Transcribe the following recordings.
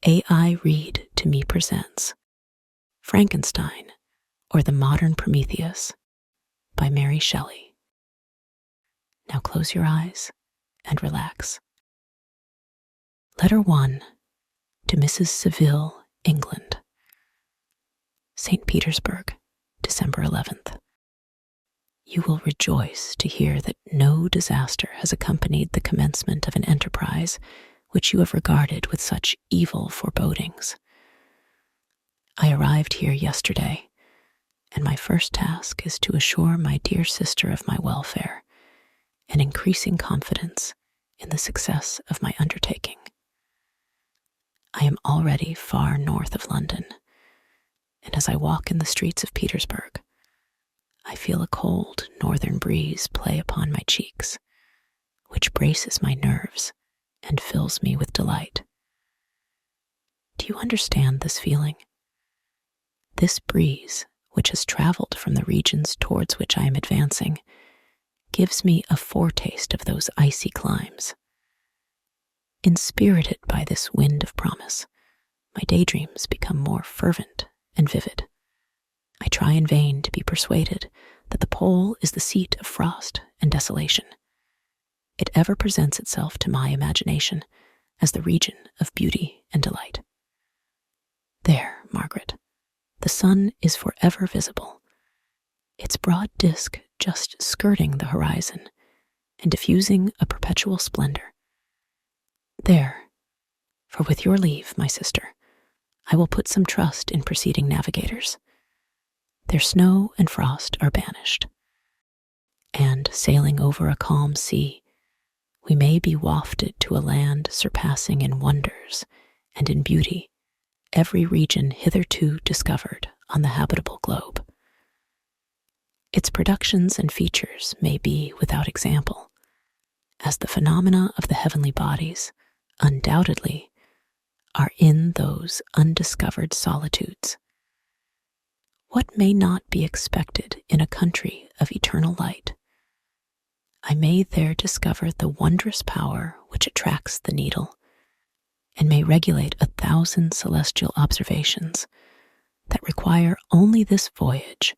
AI Read to Me presents Frankenstein, or the Modern Prometheus by Mary Shelley. Now close your eyes and relax. Letter 1 to Mrs. Seville, England. St. Petersburg, December 11th. You will rejoice to hear that no disaster has accompanied the commencement of an enterprise which you have regarded with such evil forebodings. I arrived here yesterday, and my first task is to assure my dear sister of my welfare and increasing confidence in the success of my undertaking. I am already far north of London, and as I walk in the streets of Petersburg, I feel a cold northern breeze play upon my cheeks, which braces my nerves and fills me with delight. Do you understand this feeling? This breeze, which has traveled from the regions towards which I am advancing, gives me a foretaste of those icy climes. Inspirited by this wind of promise, my daydreams become more fervent and vivid. I try in vain to be persuaded that the pole is the seat of frost and desolation. It ever presents itself to my imagination as the region of beauty and delight. There, Margaret, the sun is forever visible, its broad disk just skirting the horizon and diffusing a perpetual splendor. There, for with your leave, my sister, I will put some trust in preceding navigators. Their snow and frost are banished, and sailing over a calm sea, we may be wafted to a land surpassing in wonders and in beauty every region hitherto discovered on the habitable globe. Its productions and features may be without example, as the phenomena of the heavenly bodies undoubtedly are in those undiscovered solitudes. What may not be expected in a country of eternal light? I may there discover the wondrous power which attracts the needle, and may regulate 1,000 celestial observations that require only this voyage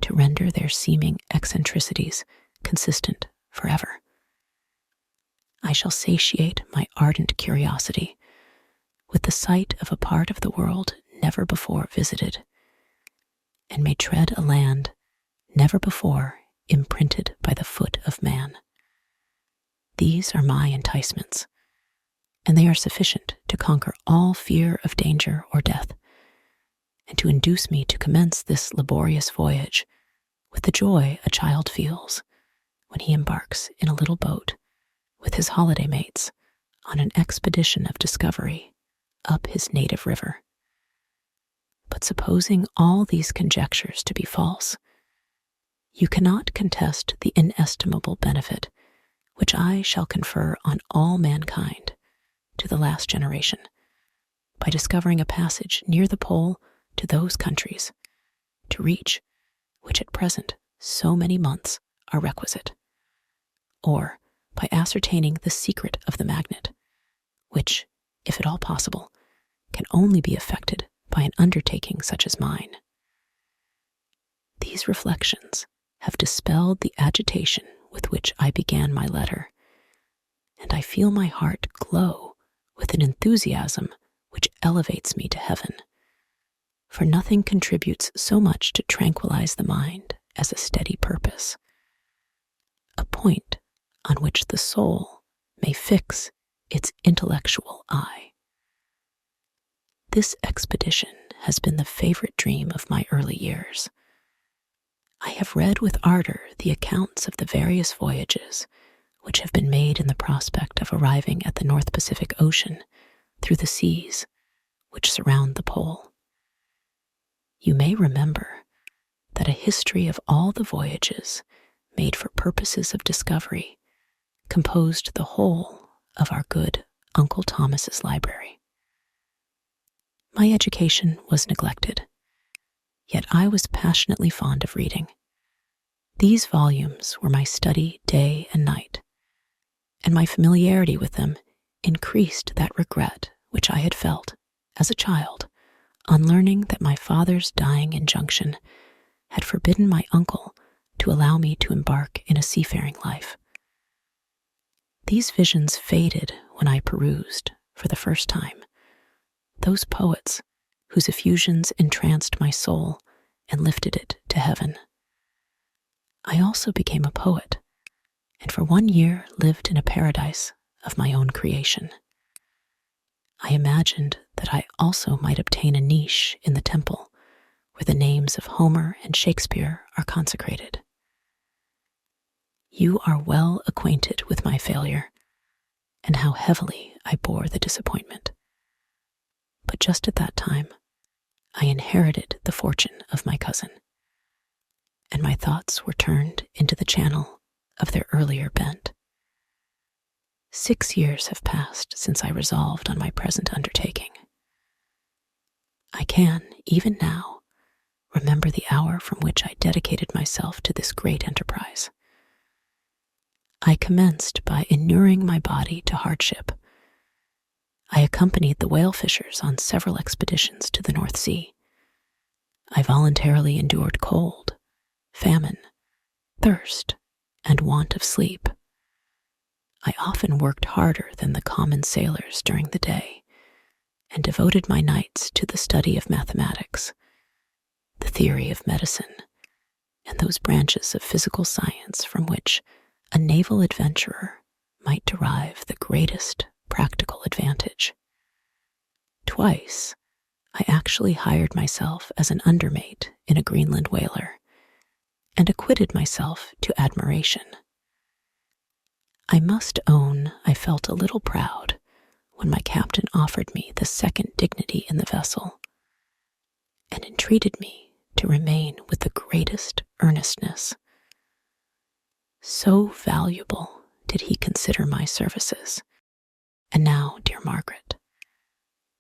to render their seeming eccentricities consistent forever. I shall satiate my ardent curiosity with the sight of a part of the world never before visited, and may tread a land never before imprinted by the foot of man. These are my enticements, and they are sufficient to conquer all fear of danger or death, and to induce me to commence this laborious voyage with the joy a child feels when he embarks in a little boat with his holiday mates on an expedition of discovery up his native river. But supposing all these conjectures to be false, you cannot contest the inestimable benefit which I shall confer on all mankind to the last generation by discovering a passage near the pole to those countries, to reach which at present so many months are requisite, or by ascertaining the secret of the magnet, which, if at all possible, can only be effected by an undertaking such as mine. These reflections have dispelled the agitation with which I began my letter, and I feel my heart glow with an enthusiasm which elevates me to heaven, for nothing contributes so much to tranquilize the mind as a steady purpose, a point on which the soul may fix its intellectual eye. This expedition has been the favorite dream of my early years. I have read with ardor the accounts of the various voyages which have been made in the prospect of arriving at the North Pacific Ocean through the seas which surround the pole. You may remember that a history of all the voyages made for purposes of discovery composed the whole of our good Uncle Thomas's library. My education was neglected, yet I was passionately fond of reading. These volumes were my study day and night, and my familiarity with them increased that regret which I had felt as a child, on learning that my father's dying injunction had forbidden my uncle to allow me to embark in a seafaring life. These visions faded when I perused, for the first time, those poets whose effusions entranced my soul and lifted it to heaven. I also became a poet, and for 1 year lived in a paradise of my own creation. I imagined that I also might obtain a niche in the temple where the names of Homer and Shakespeare are consecrated. You are well acquainted with my failure and how heavily I bore the disappointment. But just at that time, I inherited the fortune of my cousin, and my thoughts were turned into the channel of their earlier bent. 6 years have passed since I resolved on my present undertaking. I can, even now, remember the hour from which I dedicated myself to this great enterprise. I commenced by inuring my body to hardship. I accompanied the whale fishers on several expeditions to the North Sea. I voluntarily endured cold, famine, thirst, and want of sleep. I often worked harder than the common sailors during the day, and devoted my nights to the study of mathematics, the theory of medicine, and those branches of physical science from which a naval adventurer might derive the greatest practical advantage. Twice, I actually hired myself as an undermate in a Greenland whaler, and acquitted myself to admiration. I must own I felt a little proud when my captain offered me the second dignity in the vessel, and entreated me to remain with the greatest earnestness. So valuable did he consider my services. And now, dear Margaret,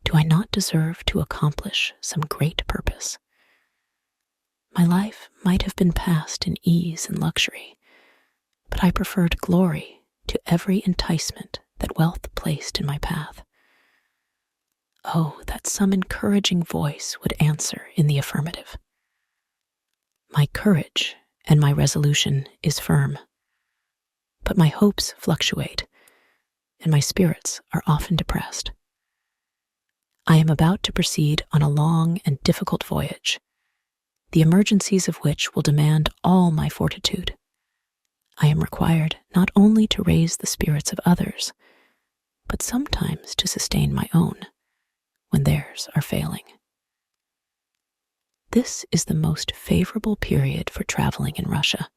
do I not deserve to accomplish some great purpose? My life might have been passed in ease and luxury, but I preferred glory to every enticement that wealth placed in my path. Oh, that some encouraging voice would answer in the affirmative. My courage and my resolution is firm, but my hopes fluctuate, and my spirits are often depressed. I am about to proceed on a long and difficult voyage, the emergencies of which will demand all my fortitude. I am required not only to raise the spirits of others, but sometimes to sustain my own when theirs are failing. This is the most favorable period for traveling in Russia.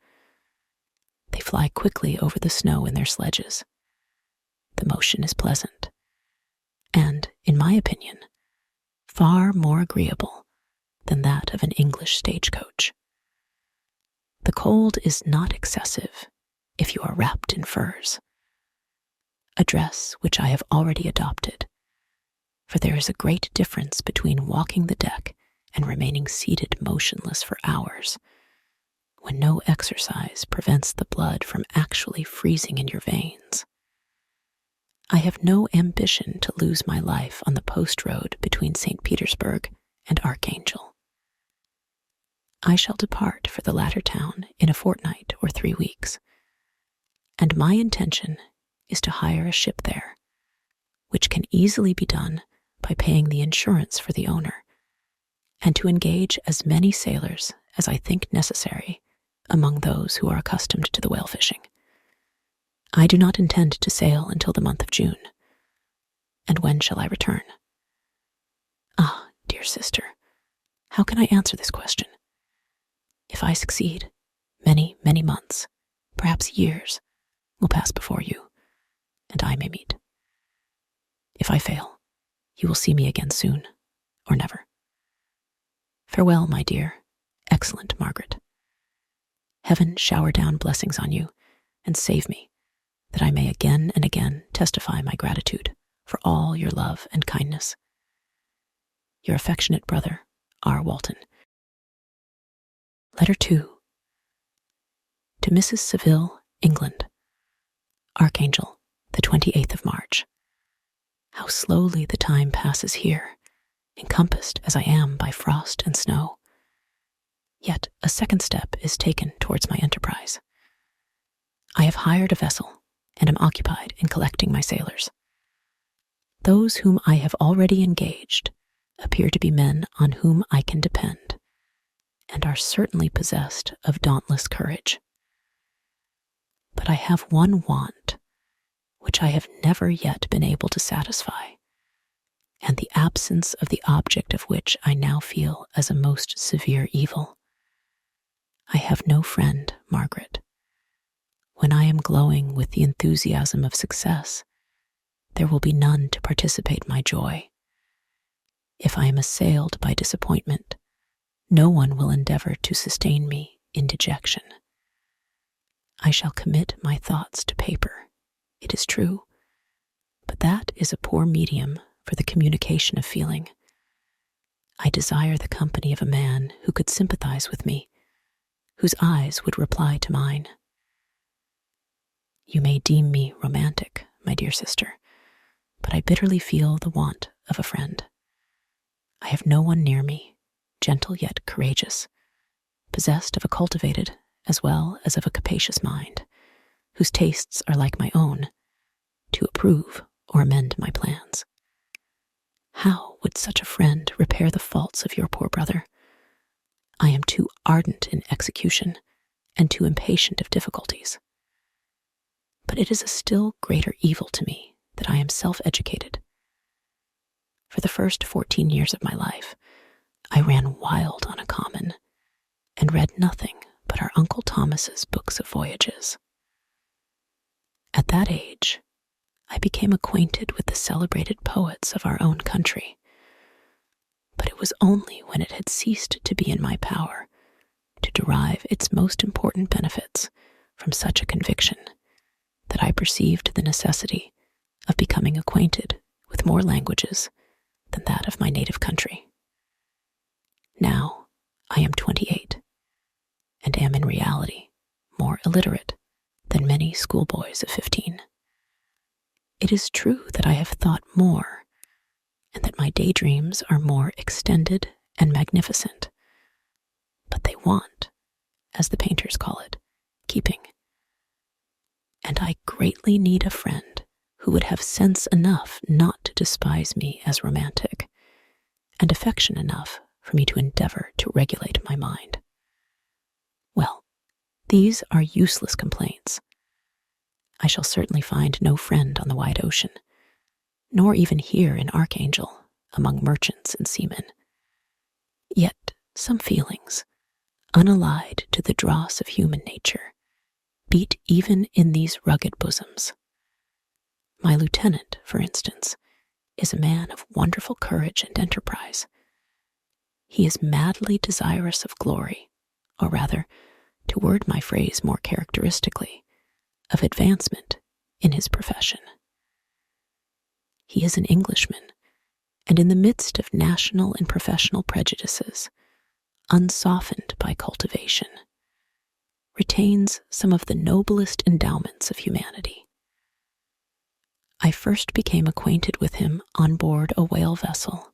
They fly quickly over the snow in their sledges. The motion is pleasant, and, in my opinion, far more agreeable than that of an English stagecoach. The cold is not excessive if you are wrapped in furs, a dress which I have already adopted, for there is a great difference between walking the deck and remaining seated motionless for hours, when no exercise prevents the blood from actually freezing in your veins. I have no ambition to lose my life on the post road between St. Petersburg and Archangel. I shall depart for the latter town in a fortnight or 3 weeks, and my intention is to hire a ship there, which can easily be done by paying the insurance for the owner, and to engage as many sailors as I think necessary among those who are accustomed to the whale fishing. I do not intend to sail until the month of June. And when shall I return? Ah, dear sister, how can I answer this question? If I succeed, many, many months, perhaps years, will pass before you, and I may meet. If I fail, you will see me again soon, or never. Farewell, my dear, excellent Margaret. Heaven shower down blessings on you, and save me, that I may again and again testify my gratitude for all your love and kindness. Your affectionate brother, R. Walton. Letter 2. To Mrs. Saville, England. Archangel, the 28th of March. How slowly the time passes here, encompassed as I am by frost and snow. Yet a second step is taken towards my enterprise. I have hired a vessel and am occupied in collecting my sailors. Those whom I have already engaged appear to be men on whom I can depend, and are certainly possessed of dauntless courage. But I have one want, which I have never yet been able to satisfy, and the absence of the object of which I now feel as a most severe evil. I have no friend, Margaret. When I am glowing with the enthusiasm of success, there will be none to participate my joy. If I am assailed by disappointment, no one will endeavor to sustain me in dejection. I shall commit my thoughts to paper, it is true, but that is a poor medium for the communication of feeling. I desire the company of a man who could sympathize with me, whose eyes would reply to mine. You may deem me romantic, my dear sister, but I bitterly feel the want of a friend. I have no one near me, gentle yet courageous, possessed of a cultivated as well as of a capacious mind, whose tastes are like my own, to approve or amend my plans. How would such a friend repair the faults of your poor brother? I am too ardent in execution and too impatient of difficulties. But it is a still greater evil to me that I am self-educated. For the first 14 years of my life, I ran wild on a common and read nothing but our Uncle Thomas's books of voyages. At that age, I became acquainted with the celebrated poets of our own country, but it was only when it had ceased to be in my power to derive its most important benefits from such a conviction that I perceived the necessity of becoming acquainted with more languages than that of my native country. Now I am 28, and am in reality more illiterate than many schoolboys of 15. It is true that I have thought more, and that my daydreams are more extended and magnificent, but they want, as the painters call it, keeping. And I greatly need a friend who would have sense enough not to despise me as romantic, and affection enough for me to endeavor to regulate my mind. Well, these are useless complaints. I shall certainly find no friend on the wide ocean, nor even here in Archangel, among merchants and seamen. Yet some feelings, unallied to the dross of human nature, beat even in these rugged bosoms. My lieutenant, for instance, is a man of wonderful courage and enterprise. He is madly desirous of glory, or rather, to word my phrase more characteristically, of advancement in his profession. He is an Englishman, and in the midst of national and professional prejudices, unsoftened by cultivation, retains some of the noblest endowments of humanity. I first became acquainted with him on board a whale vessel.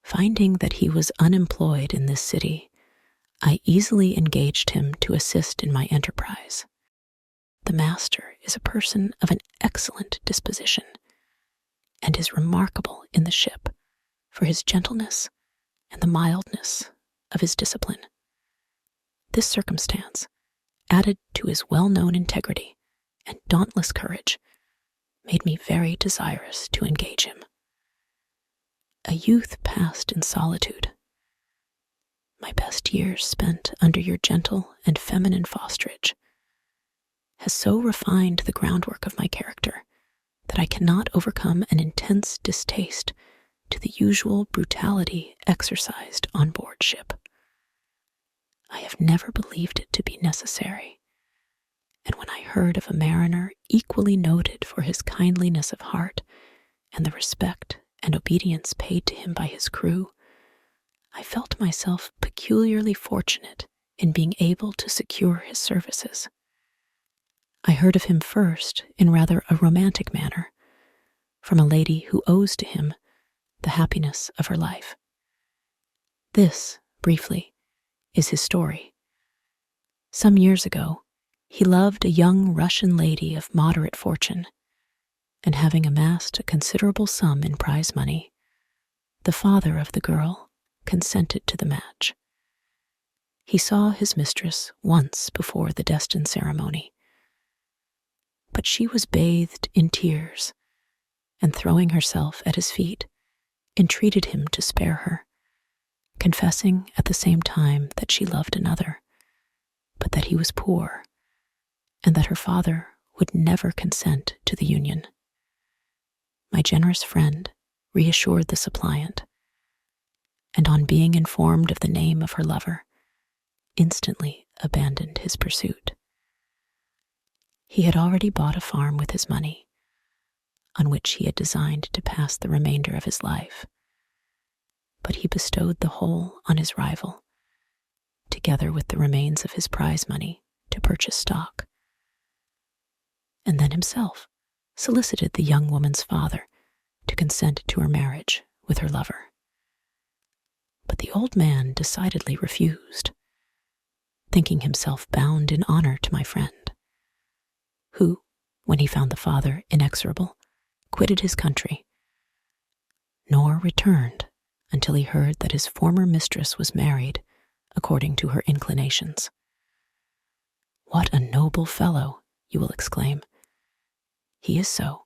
Finding that he was unemployed in this city, I easily engaged him to assist in my enterprise. The master is a person of an excellent disposition, and is remarkable in the ship for his gentleness and the mildness of his discipline. This circumstance, added to his well-known integrity and dauntless courage, made me very desirous to engage him. A youth passed in solitude, my best years spent under your gentle and feminine fosterage, has so refined the groundwork of my character that I cannot overcome an intense distaste to the usual brutality exercised on board ship. I have never believed it to be necessary, and when I heard of a mariner equally noted for his kindliness of heart and the respect and obedience paid to him by his crew, I felt myself peculiarly fortunate in being able to secure his services. I heard of him first in rather a romantic manner, from a lady who owes to him the happiness of her life. This, briefly, is his story. Some years ago, he loved a young Russian lady of moderate fortune, and having amassed a considerable sum in prize money, the father of the girl consented to the match. He saw his mistress once before the destined ceremony, but she was bathed in tears, and throwing herself at his feet, entreated him to spare her, confessing at the same time that she loved another, but that he was poor, and that her father would never consent to the union. My generous friend reassured the suppliant, and on being informed of the name of her lover, instantly abandoned his pursuit. He had already bought a farm with his money, on which he had designed to pass the remainder of his life, but he bestowed the whole on his rival, together with the remains of his prize money to purchase stock, and then himself solicited the young woman's father to consent to her marriage with her lover. But the old man decidedly refused, thinking himself bound in honor to my friend, who, when he found the father inexorable, quitted his country, nor returned until he heard that his former mistress was married according to her inclinations. What a noble fellow, you will exclaim. He is so,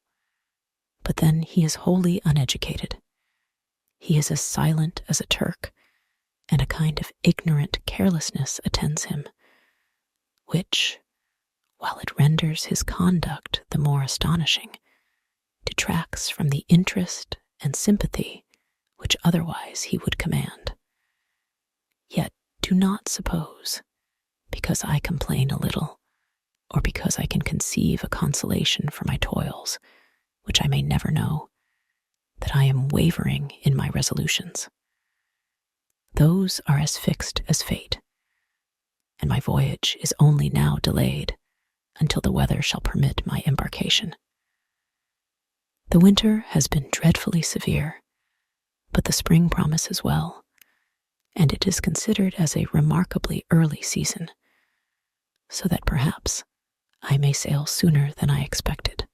but then he is wholly uneducated. He is as silent as a Turk, and a kind of ignorant carelessness attends him, which, while it renders his conduct the more astonishing, detracts from the interest and sympathy which otherwise he would command. Yet do not suppose, because I complain a little, or because I can conceive a consolation for my toils, which I may never know, that I am wavering in my resolutions. Those are as fixed as fate, and my voyage is only now delayed until the weather shall permit my embarkation. The winter has been dreadfully severe, but the spring promises well, and it is considered as a remarkably early season, so that perhaps I may sail sooner than I expected.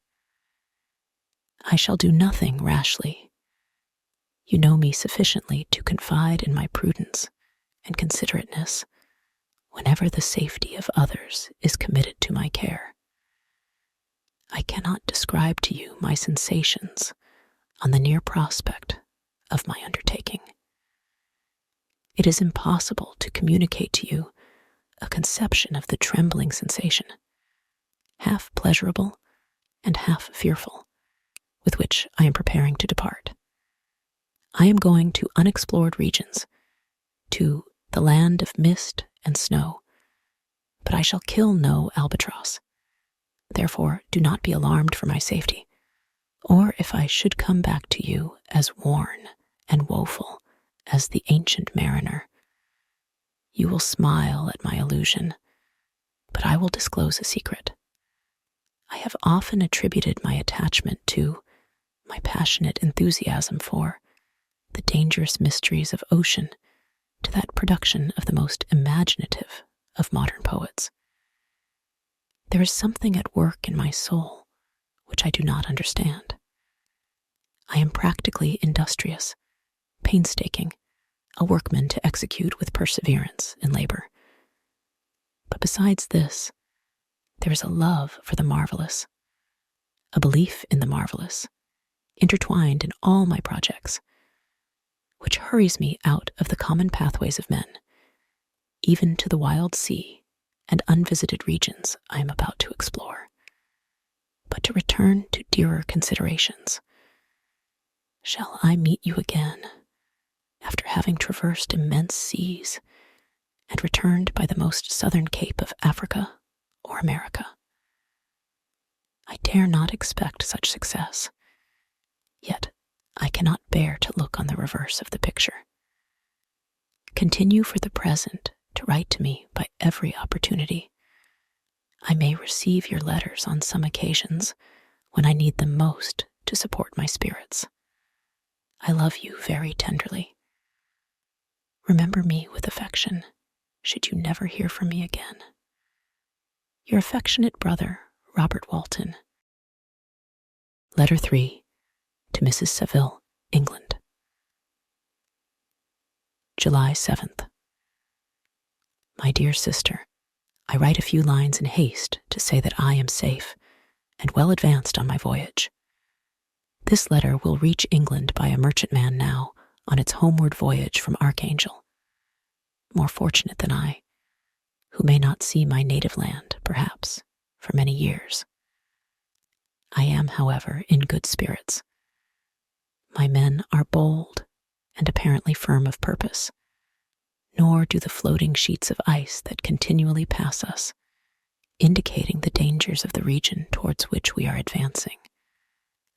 I shall do nothing rashly. You know me sufficiently to confide in my prudence and considerateness whenever the safety of others is committed to my care. I cannot describe to you my sensations on the near prospect of my undertaking. It is impossible to communicate to you a conception of the trembling sensation, half pleasurable and half fearful, with which I am preparing to depart. I am going to unexplored regions, to the land of mist and snow, but I shall kill no albatross. Therefore, do not be alarmed for my safety, or if I should come back to you as worn and woeful as the ancient mariner. You will smile at my illusion, but I will disclose a secret. I have often attributed my attachment to, my passionate enthusiasm for, the dangerous mysteries of ocean to that production of the most imaginative of modern poets. There is something at work in my soul which I do not understand. I am practically industrious, painstaking, a workman to execute with perseverance and labor. But besides this, there is a love for the marvelous, a belief in the marvelous, intertwined in all my projects, which hurries me out of the common pathways of men, even to the wild sea and unvisited regions I am about to explore. But to return to dearer considerations, shall I meet you again, after having traversed immense seas and returned by the most southern cape of Africa or America? I dare not expect such success, yet I cannot bear to look on the reverse of the picture. Continue for the present to write to me by every opportunity. I may receive your letters on some occasions when I need them most to support my spirits. I love you very tenderly. Remember me with affection, should you never hear from me again. Your affectionate brother, Robert Walton. Letter 3 to Mrs. Saville, England. July 7th. My dear sister, I write a few lines in haste to say that I am safe and well advanced on my voyage. This letter will reach England by a merchantman now on its homeward voyage from Archangel, more fortunate than I, who may not see my native land, perhaps, for many years. I am, however, in good spirits. My men are bold and apparently firm of purpose, nor do the floating sheets of ice that continually pass us, indicating the dangers of the region towards which we are advancing,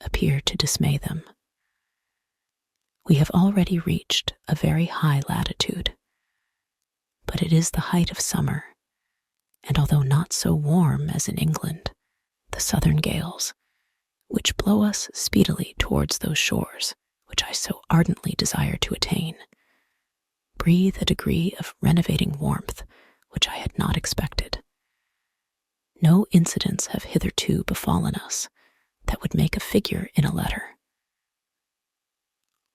appear to dismay them. We have already reached a very high latitude, but it is the height of summer, and although not so warm as in England, the southern gales, which blow us speedily towards those shores which I so ardently desire to attain, breathe a degree of renovating warmth which I had not expected. No incidents have hitherto befallen us that would make a figure in a letter.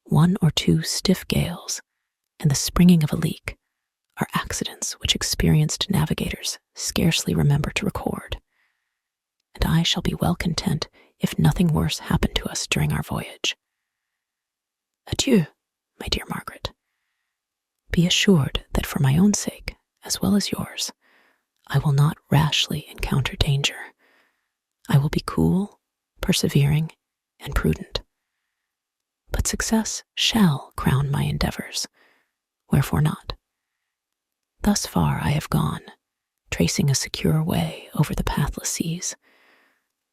1 or 2 stiff gales and the springing of a leak are accidents which experienced navigators scarcely remember to record, and I shall be well content if nothing worse happen to us during our voyage. Adieu, my dear Margaret. Be assured that for my own sake, as well as yours, I will not rashly encounter danger. I will be cool, persevering, and prudent. But success shall crown my endeavors, wherefore not. Thus far I have gone, tracing a secure way over the pathless seas,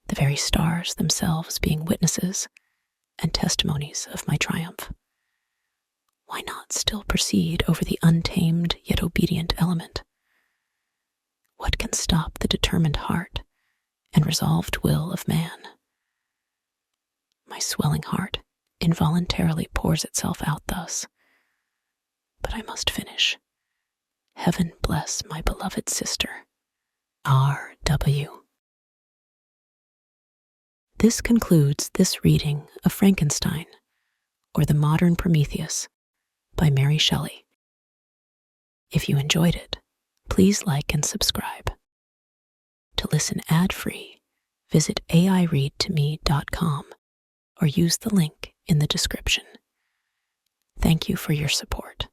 the very stars themselves being witnesses and testimonies of my triumph. Why not still proceed over the untamed yet obedient element? What can stop the determined heart and resolved will of man? My swelling heart involuntarily pours itself out thus, but I must finish. Heaven bless my beloved sister, R.W. This concludes this reading of Frankenstein, or The Modern Prometheus, by Mary Shelley. If you enjoyed it, please like and subscribe. To listen ad-free, visit aireadtome.com or use the link in the description. Thank you for your support.